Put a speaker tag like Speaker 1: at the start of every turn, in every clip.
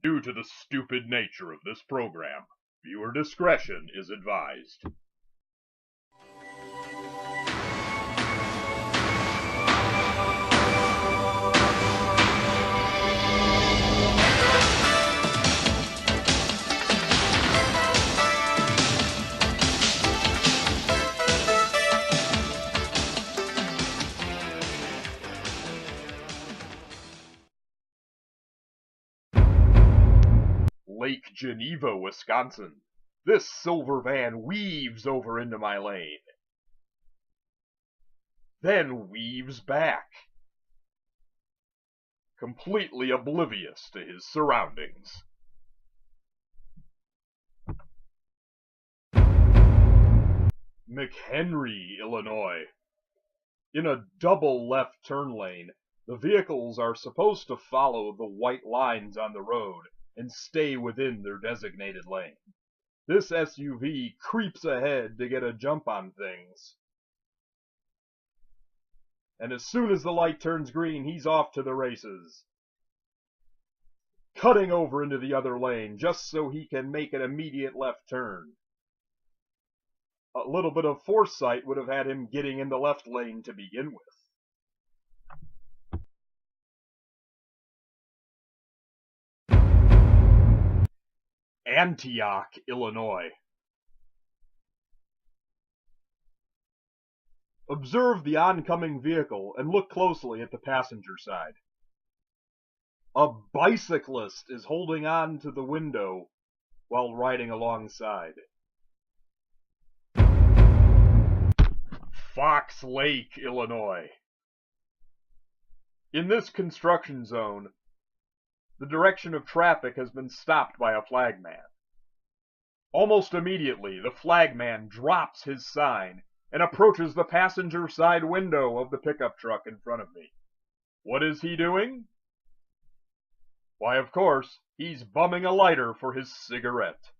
Speaker 1: Due to the stupid nature of this program, viewer discretion is advised. Lake Geneva, Wisconsin. This silver van weaves over into my lane, then weaves back, completely oblivious to his surroundings. McHenry, Illinois. In a double left turn lane, the vehicles are supposed to follow the white lines on the road and stay within their designated lane. This SUV creeps ahead to get a jump on things. And as soon as the light turns green, he's off to the races, cutting over into the other lane just so he can make an immediate left turn. A little bit of foresight would have had him getting in the left lane to begin with. Antioch, Illinois. Observe the oncoming vehicle and look closely at the passenger side. A bicyclist is holding on to the window while riding alongside. Fox Lake, Illinois. In this construction zone, the direction of traffic has been stopped by a flagman. Almost immediately, the flagman drops his sign and approaches the passenger side window of the pickup truck in front of me. What is he doing? Why, of course, he's bumming a lighter for his cigarette.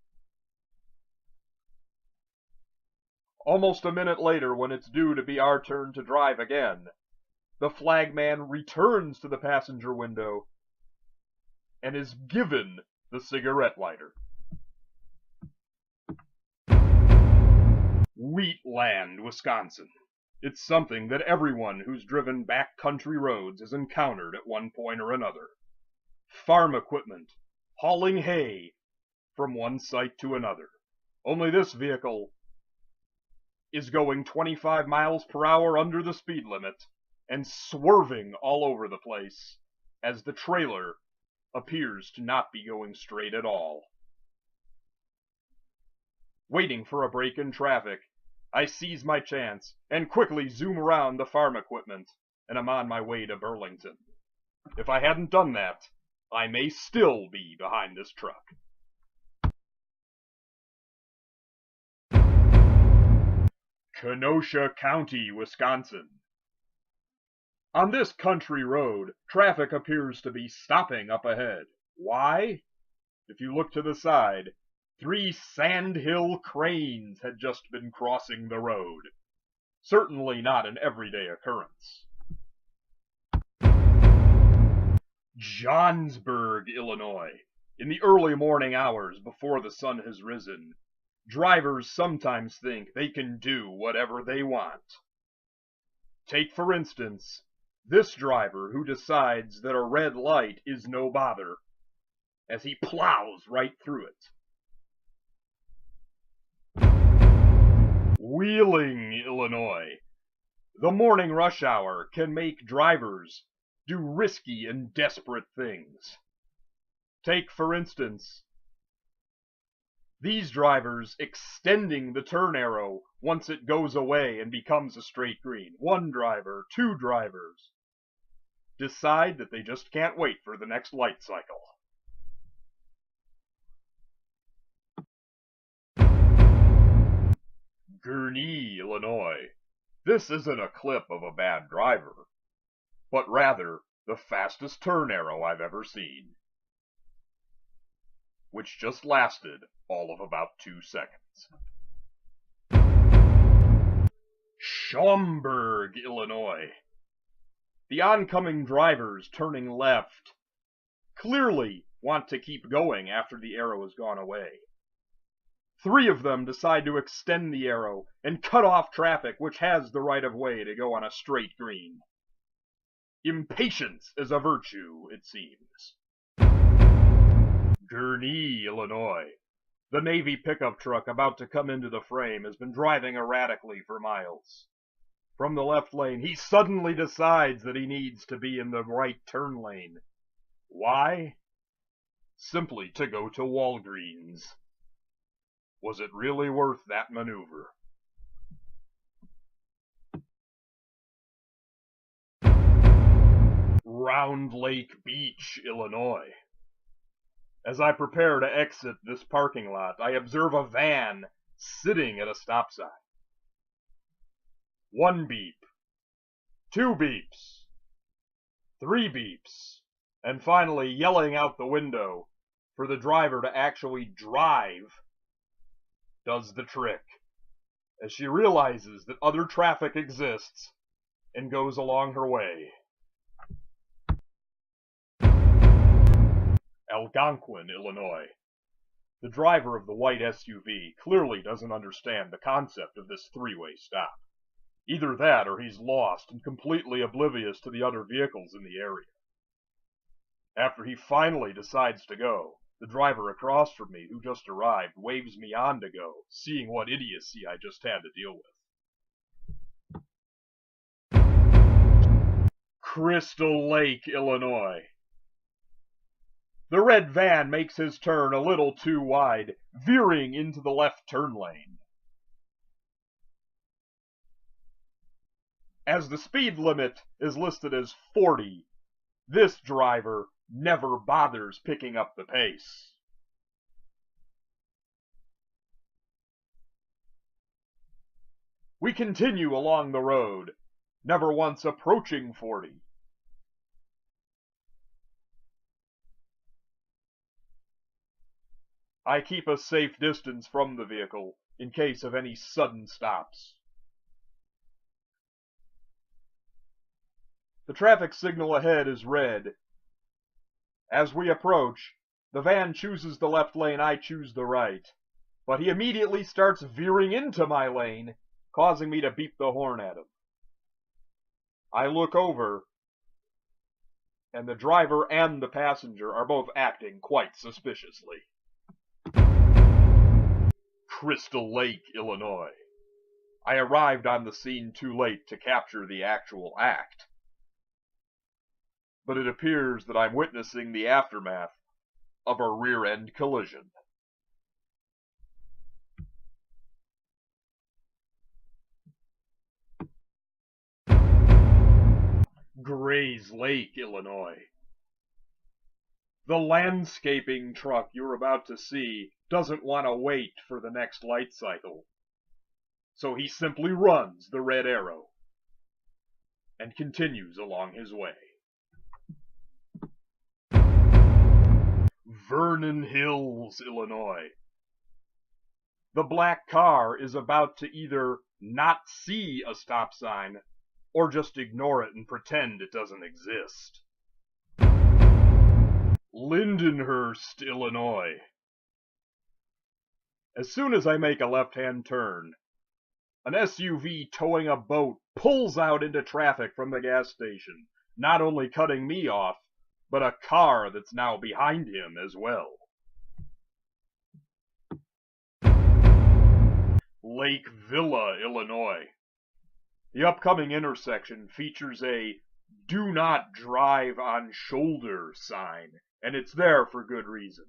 Speaker 1: Almost a minute later, when it's due to be our turn to drive again, the flagman returns to the passenger window and is given the cigarette lighter. Wheatland, Wisconsin. It's something that everyone who's driven back-country roads has encountered at one point or another. Farm equipment, hauling hay from one site to another. Only this vehicle is going 25 miles per hour under the speed limit and swerving all over the place as the trailer appears to not be going straight at all. Waiting for a break in traffic, I seize my chance and quickly zoom around the farm equipment, and I'm on my way to Burlington. If I hadn't done that, I may still be behind this truck. Kenosha County, Wisconsin. On this country road, traffic appears to be stopping up ahead. Why? If you look to the side, 3 sandhill cranes had just been crossing the road. Certainly not an everyday occurrence. Johnsburg, Illinois. In the early morning hours before the sun has risen, drivers sometimes think they can do whatever they want. Take, for instance, this driver who decides that a red light is no bother, as he plows right through it. Wheeling, Illinois. The morning rush hour can make drivers do risky and desperate things. Take, for instance, these drivers extending the turn arrow once it goes away and becomes a straight green. One driver, 2 drivers decide that they just can't wait for the next light cycle. Gurnee, Illinois. This isn't a clip of a bad driver, but rather the fastest turn arrow I've ever seen, which just lasted all of about 2 seconds. Schaumburg, Illinois. The oncoming drivers turning left clearly want to keep going after the arrow has gone away. 3 of them decide to extend the arrow and cut off traffic which has the right of way to go on a straight green. Impatience is a virtue, it seems. Gurnee, Illinois. The Navy pickup truck about to come into the frame has been driving erratically for miles. From the left lane, he suddenly decides that he needs to be in the right turn lane. Why? Simply to go to Walgreens. Was it really worth that maneuver? Round Lake Beach, Illinois. As I prepare to exit this parking lot, I observe a van sitting at a stop sign. 1 beep, 2 beeps, 3 beeps, and finally yelling out the window for the driver to actually drive does the trick, as she realizes that other traffic exists and goes along her way. Algonquin, Illinois. The driver of the white SUV clearly doesn't understand the concept of this 3-way stop. Either that or he's lost and completely oblivious to the other vehicles in the area. After he finally decides to go, the driver across from me, who just arrived, waves me on to go, seeing what idiocy I just had to deal with. Crystal Lake, Illinois. The red van makes his turn a little too wide, veering into the left turn lane. As the speed limit is listed as 40, this driver never bothers picking up the pace. We continue along the road, never once approaching 40. I keep a safe distance from the vehicle in case of any sudden stops. The traffic signal ahead is red. As we approach, the van chooses the left lane, I choose the right. But he immediately starts veering into my lane, causing me to beep the horn at him. I look over, and the driver and the passenger are both acting quite suspiciously. Crystal Lake, Illinois. I arrived on the scene too late to capture the actual act, but it appears that I'm witnessing the aftermath of a rear-end collision. Grays Lake, Illinois. The landscaping truck you're about to see doesn't want to wait for the next light cycle, so he simply runs the red arrow and continues along his way. Vernon Hills, Illinois. The black car is about to either not see a stop sign or just ignore it and pretend it doesn't exist. Lindenhurst, Illinois. As soon as I make a left-hand turn, an SUV towing a boat pulls out into traffic from the gas station, not only cutting me off, but a car that's now behind him as well. Lake Villa, Illinois. The upcoming intersection features a "Do not drive on shoulder" sign, and it's there for good reason.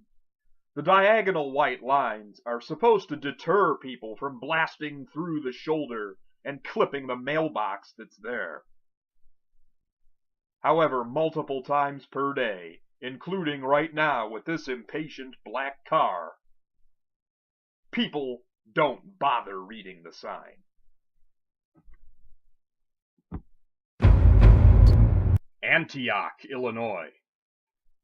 Speaker 1: The diagonal white lines are supposed to deter people from blasting through the shoulder and clipping the mailbox that's there. However, multiple times per day, including right now with this impatient black car, people don't bother reading the sign. Antioch, Illinois.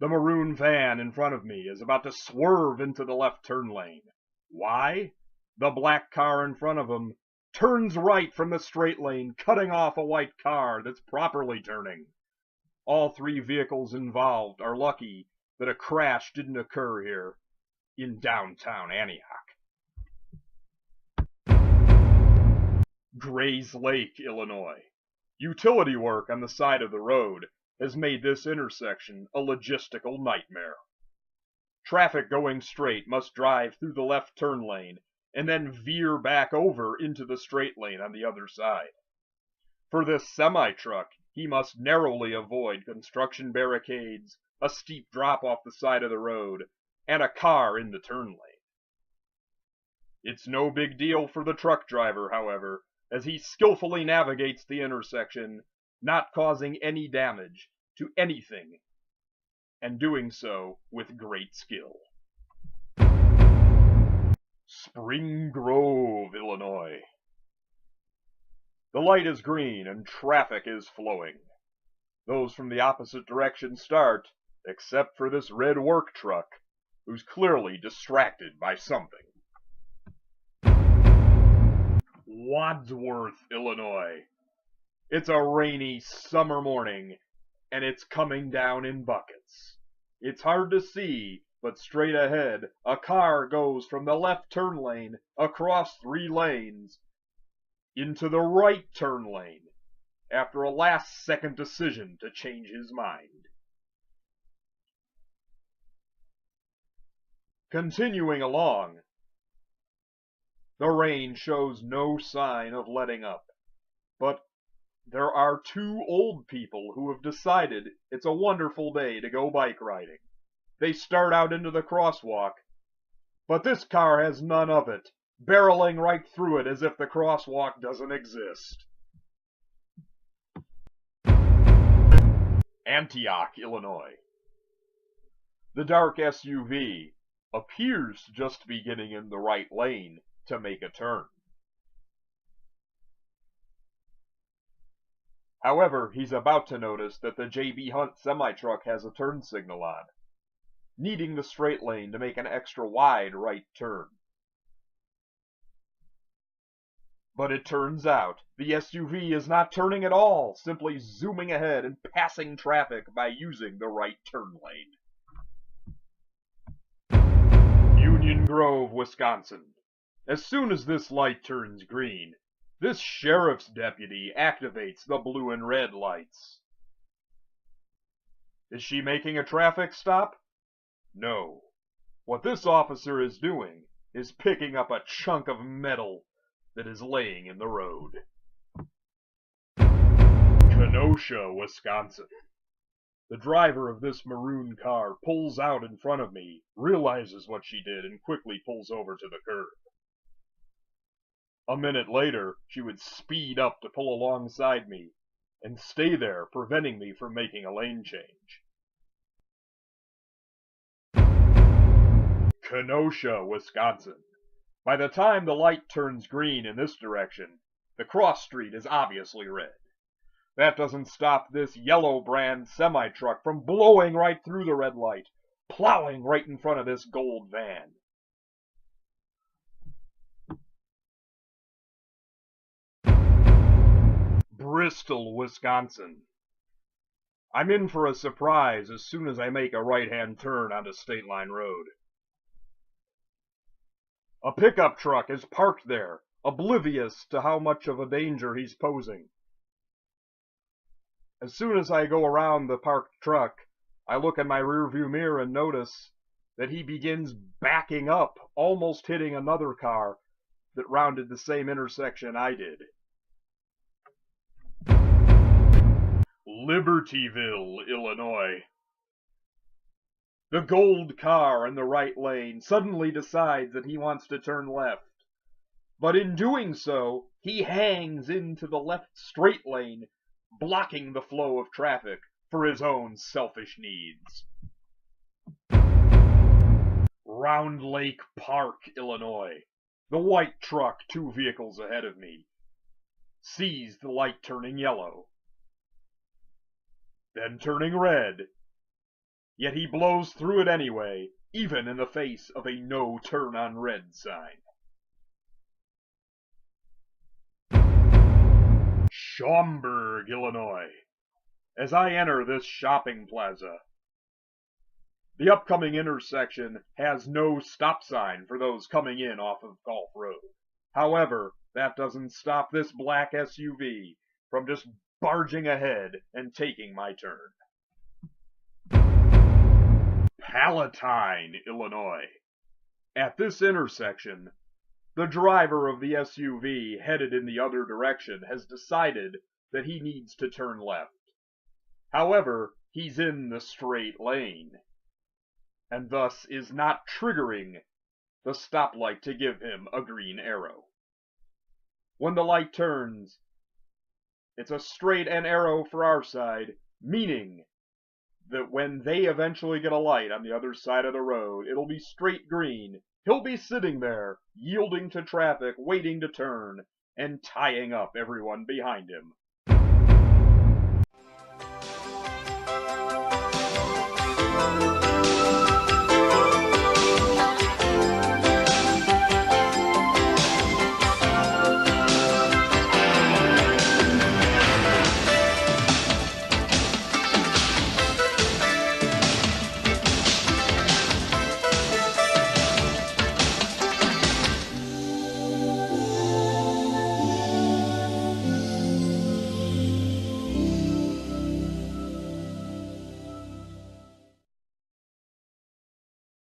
Speaker 1: The maroon van in front of me is about to swerve into the left turn lane. Why? The black car in front of him turns right from the straight lane, cutting off a white car that's properly turning. All 3 vehicles involved are lucky that a crash didn't occur here in downtown Antioch. Grays Lake, Illinois. Utility work on the side of the road has made this intersection a logistical nightmare. Traffic going straight must drive through the left turn lane and then veer back over into the straight lane on the other side. For this semi-truck, he must narrowly avoid construction barricades, a steep drop off the side of the road, and a car in the turn lane. It's no big deal for the truck driver, however, as he skillfully navigates the intersection, not causing any damage to anything, and doing so with great skill. Spring Grove, Illinois. The light is green and traffic is flowing. Those from the opposite direction start, except for this red work truck, who's clearly distracted by something. Wadsworth, Illinois. It's a rainy summer morning, and it's coming down in buckets. It's hard to see, but straight ahead, a car goes from the left turn lane across 3 lanes into the right turn lane after a last-second decision to change his mind. Continuing along, the rain shows no sign of letting up, but there are 2 old people who have decided it's a wonderful day to go bike riding. They start out into the crosswalk, but this car has none of it, barreling right through it as if the crosswalk doesn't exist. Antioch, Illinois. The dark SUV appears to just be getting in the right lane to make a turn. However, he's about to notice that the J.B. Hunt semi-truck has a turn signal on, needing the straight lane to make an extra wide right turn. But it turns out the SUV is not turning at all, simply zooming ahead and passing traffic by using the right turn lane. Union Grove, Wisconsin. As soon as this light turns green, this sheriff's deputy activates the blue and red lights. Is she making a traffic stop? No. What this officer is doing is picking up a chunk of metal that is laying in the road. Kenosha, Wisconsin. The driver of this maroon car pulls out in front of me, realizes what she did, and quickly pulls over to the curb. A minute later, she would speed up to pull alongside me and stay there, preventing me from making a lane change. Kenosha, Wisconsin. By the time the light turns green in this direction, the cross street is obviously red. That doesn't stop this yellow brand semi-truck from blowing right through the red light, plowing right in front of this gold van. Bristol, Wisconsin. I'm in for a surprise as soon as I make a right-hand turn onto State Line Road. A pickup truck is parked there, oblivious to how much of a danger he's posing. As soon as I go around the parked truck, I look in my rearview mirror and notice that he begins backing up, almost hitting another car that rounded the same intersection I did. Libertyville, Illinois. The gold car in the right lane suddenly decides that he wants to turn left. But in doing so, he hangs into the left straight lane, blocking the flow of traffic for his own selfish needs. Round Lake Park, Illinois. The white truck, 2 vehicles ahead of me, sees the light turning yellow, then turning red. Yet he blows through it anyway, even in the face of a no turn on red sign. Schaumburg, Illinois. As I enter this shopping plaza, The upcoming intersection has no stop sign for those coming in off of Golf Road. However, that doesn't stop this black SUV from just barging ahead and taking my turn. Palatine, Illinois. At this intersection, the driver of the SUV headed in the other direction has decided that he needs to turn left. However, he's in the straight lane, and thus is not triggering the stoplight to give him a green arrow. When the light turns, it's a straight and arrow for our side, meaning that when they eventually get a light on the other side of the road, it'll be straight green. He'll be sitting there, yielding to traffic, waiting to turn, and tying up everyone behind him.